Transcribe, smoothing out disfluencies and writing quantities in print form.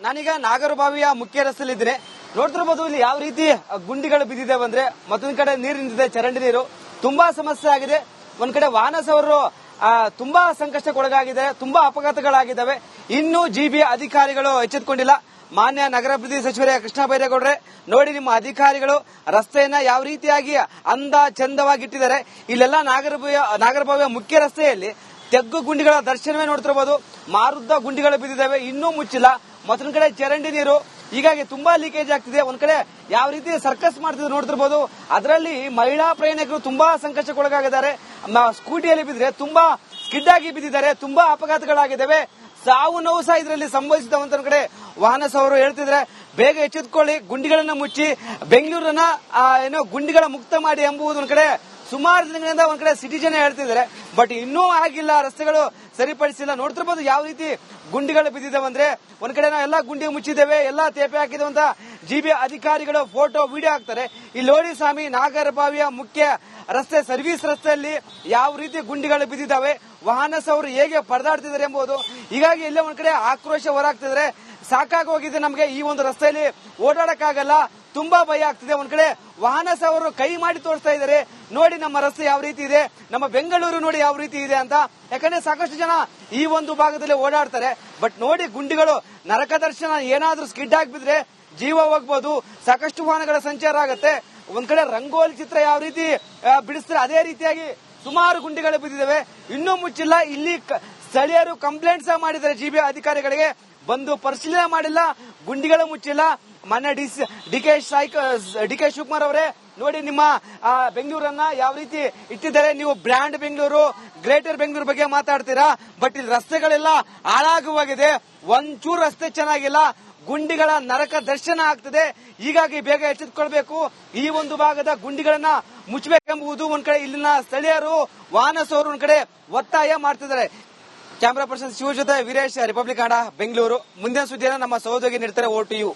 ನಾನೀಗ ನಾಗರಬಾವಿಯ ಮುಖ್ಯ ರಸ್ತೆಯಲ್ಲಿದ್ದೇನೆ. ನೋಡ್ತಿರ್ಬೋದು ಇಲ್ಲಿ ಯಾವ ರೀತಿ ಗುಂಡಿಗಳು ಬಿದ್ದಿದೆ ಅಂದ್ರೆ, ಮತ್ತೊಂದ್ ಕಡೆ ನೀರು ನಿಂತಿದೆ, ಚರಂಡಿ ನೀರು. ತುಂಬಾ ಸಮಸ್ಯೆ ಆಗಿದೆ. ಒಂದ್ ಕಡೆ ವಾಹನ ಸವಾರರು ತುಂಬಾ ಸಂಕಷ್ಟಕ್ಕೊಳಗಾಗಿದ್ದಾರೆ, ತುಂಬಾ ಅಪಘಾತಗಳಾಗಿದ್ದಾವೆ. ಇನ್ನು ಜಿಬಿ ಅಧಿಕಾರಿಗಳು ಎಚ್ಚೆತ್ತುಕೊಂಡಿಲ್ಲ. ಮಾನ್ಯ ನಗರಾಭಿವೃದ್ಧಿ ಸಚಿವರೇ ಕೃಷ್ಣ ಬೈರೇಗೌಡ್ರೆ, ನೋಡಿ ನಿಮ್ಮ ಅಧಿಕಾರಿಗಳು ರಸ್ತೆಯನ್ನ ಯಾವ ರೀತಿಯಾಗಿ ಅಂದ ಚಂದವಾಗಿ ಇಟ್ಟಿದ್ದಾರೆ. ಇಲ್ಲೆಲ್ಲ ನಾಗರಬಾವಿಯ ಮುಖ್ಯ ರಸ್ತೆಯಲ್ಲಿ ತೆಗ್ಗು ಗುಂಡಿಗಳ ದರ್ಶನವೇ ನೋಡ್ತಿರಬಹುದು. ಮಾರುದ್ದ ಗುಂಡಿಗಳು ಬಿದ್ದಿದ್ದಾವೆ, ಇನ್ನೂ ಮುಚ್ಚಿಲ್ಲ. ಮತ್ತೊಂದ್ ಕಡೆ ಚರಂಡಿ ನೀರು, ಹೀಗಾಗಿ ತುಂಬಾ ಲೀಕೇಜ್ ಆಗ್ತಿದೆ. ಒಂದ್ ಕಡೆ ಯಾವ ರೀತಿ ಸರ್ಕಸ್ ಮಾಡ್ತಿದ್ರು ನೋಡ್ತಿರ್ಬೋದು. ಅದರಲ್ಲಿ ಮಹಿಳಾ ಪ್ರಯಾಣಿಕರು ತುಂಬಾ ಸಂಕಷ್ಟಕ್ಕೊಳಗಾಗಿದ್ದಾರೆ. ಸ್ಕೂಟಿಯಲ್ಲಿ ಬಿದ್ದರೆ ತುಂಬಾ ಸ್ಕಿಡ್ ಆಗಿ ಬಿದ್ದಿದ್ದಾರೆ, ತುಂಬಾ ಅಪಘಾತಗಳಾಗಿದ್ದಾವೆ. ಸಾವು ನೋವು ಸಹ ಇದರಲ್ಲಿ ಸಂಭವಿಸಿದವಂತ ಕಡೆ ವಾಹನ ಸವಾರರು ಹೇಳ್ತಿದ್ರೆ, ಬೇಗ ಎಚ್ಚೆತ್ತುಕೊಳ್ಳಿ, ಗುಂಡಿಗಳನ್ನ ಮುಚ್ಚಿ ಬೆಂಗಳೂರನ್ನ ಗುಂಡಿಗಳ ಮುಕ್ತ ಮಾಡಿ ಎಂಬುದು ಒಂದ್ ಕಡೆ ಸುಮಾರು ದಿನಗಳಿಂದ ಒಂದ್ ಕಡೆ ಸಿಟಿಜನ್ ಹೇಳ್ತಿದ್ದಾರೆ. ಬಟ್ ಇನ್ನೂ ಆಗಿಲ್ಲ, ರಸ್ತೆಗಳು ಸರಿಪಡಿಸಿಲ್ಲ. ನೋಡ್ತಿರ್ಬೋದು ಯಾವ ರೀತಿ ಗುಂಡಿಗಳು ಬಿದ್ದಿದ್ದಾವೆ ಅಂದ್ರೆ, ಒಂದ್ ಕಡೆ ನಾವು ಎಲ್ಲಾ ಗುಂಡಿ ಮುಚ್ಚಿದ್ದೇವೆ, ಎಲ್ಲಾ ತೇಪೆ ಹಾಕಿದಂತ ಜಿಬಿ ಅಧಿಕಾರಿಗಳು ಫೋಟೋ ವಿಡಿಯೋ ಹಾಕ್ತಾರೆ. ಇಲ್ಲಿ ನೋಡಿ ಸ್ವಾಮಿ, ನಾಗರಬಾವಿಯ ಮುಖ್ಯ ರಸ್ತೆ ಸರ್ವಿಸ್ ರಸ್ತೆಯಲ್ಲಿ ಯಾವ ರೀತಿ ಗುಂಡಿಗಳು ಬಿದ್ದಿದ್ದಾವೆ, ವಾಹನ ಸವಾರರು ಹೇಗೆ ಪರದಾಡ್ತಿದ್ದಾರೆ ಎಂಬುದು. ಹೀಗಾಗಿ ಎಲ್ಲೇ ಒಂದ್ ಕಡೆ ಆಕ್ರೋಶ ಹೊರಾಗ್ತಿದ್ರೆ, ಸಾಕಾಗಿ ಹೋಗಿದೆ ನಮಗೆ, ಈ ಒಂದು ರಸ್ತೆಯಲ್ಲಿ ಓಡಾಡಕ್ಕಾಗಲ್ಲ, ತುಂಬಾ ಭಯ ಆಗ್ತಿದೆ. ಒಂದ್ ಕಡೆ ವಾಹನ ಸವಾರರು ಕೈ ಮಾಡಿ ತೋರಿಸ್ತಾ ಇದ್ದಾರೆ, ನೋಡಿ ನಮ್ಮ ರಸ್ತೆ ಯಾವ ರೀತಿ ಇದೆ, ನಮ್ಮ ಬೆಂಗಳೂರು ನೋಡಿ ಯಾವ ರೀತಿ ಇದೆ ಅಂತ. ಯಾಕಂದ್ರೆ ಸಾಕಷ್ಟು ಜನ ಈ ಒಂದು ಭಾಗದಲ್ಲಿ ಓಡಾಡ್ತಾರೆ. ಬಟ್ ನೋಡಿ ಗುಂಡಿಗಳು, ನರಕ ದರ್ಶನ, ಏನಾದ್ರೂ ಸ್ಕಿಡ್ ಆಗಿಬಿದ್ರೆ ಜೀವ ಹೋಗ್ಬೋದು, ಸಾಕಷ್ಟು ವಾಹನಗಳ ಸಂಚಾರ ಆಗುತ್ತೆ. ಒಂದ್ ಕಡೆ ರಂಗೋಲಿ ಚಿತ್ರ ಯಾವ ರೀತಿ ಬಿಡಿಸ್ತಾರೆ ಅದೇ ರೀತಿಯಾಗಿ ಸುಮಾರು ಗುಂಡಿಗಳು ಬಿದ್ದಿದ್ದಾವೆ, ಇನ್ನೂ ಮುಚ್ಚಿಲ್ಲ. ಇಲ್ಲಿ ಸ್ಥಳೀಯರು ಕಂಪ್ಲೇಂಟ್ ಸಹ ಮಾಡಿದ್ದಾರೆ ಜಿಬಿ ಅಧಿಕಾರಿಗಳಿಗೆ, ಬಂದು ಪರಿಶೀಲನೆ ಮಾಡಿಲ್ಲ, ಗುಂಡಿಗಳು ಮುಚ್ಚಿಲ್ಲ. ಮೊನ್ನೆ ಡಿ ಕೆ ಶಿವಕುಮಾರ್ ಅವರೇ, ನೋಡಿ ನಿಮ್ಮ ಬೆಂಗಳೂರನ್ನ ಯಾವ ರೀತಿ ಇಟ್ಟಿದ್ದಾರೆ, ನೀವು ಬ್ರ್ಯಾಂಡ್ ಬೆಂಗಳೂರು, ಗ್ರೇಟರ್ ಬೆಂಗಳೂರು ಬಗ್ಗೆ ಮಾತಾಡ್ತೀರಾ, ಬಟ್ ಇಲ್ಲಿ ರಸ್ತೆಗಳೆಲ್ಲ ಹಾಳಾಗುವಾಗಿದೆ, ಒಂಚೂರು ರಸ್ತೆ ಚೆನ್ನಾಗಿಲ್ಲ, ಗುಂಡಿಗಳ ನರಕ ದರ್ಶನ ಆಗ್ತದೆ. ಹೀಗಾಗಿ ಬೇಗ ಎಚ್ಚೆತ್ತುಕೊಳ್ಬೇಕು, ಈ ಒಂದು ಭಾಗದ ಗುಂಡಿಗಳನ್ನ ಮುಚ್ಚಬೇಕೆಂಬುದು ಒಂದ್ ಕಡೆ ಇಲ್ಲಿನ ಸ್ಥಳೀಯರು, ವಾಹನ ಸವಾರರು ಒಂದ್ ಕಡೆ ಒತ್ತಾಯ ಮಾಡ್ತಿದ್ದಾರೆ. ಕ್ಯಾಮರಾ ಪರ್ಸನ್ ಶಿವ ಜೊತೆ ವೀರೇಶ್, ರಿಪಬ್ಲಿಕ್ ಕನ್ನಡ, ಬೆಂಗಳೂರು. ಮುಂದಿನ ಸುದ್ದಿಯನ್ನು ನಮ್ಮ ಸಹೋದ್ಯೋಗಿ ನೀಡ್ತಾರೆ. Over to you.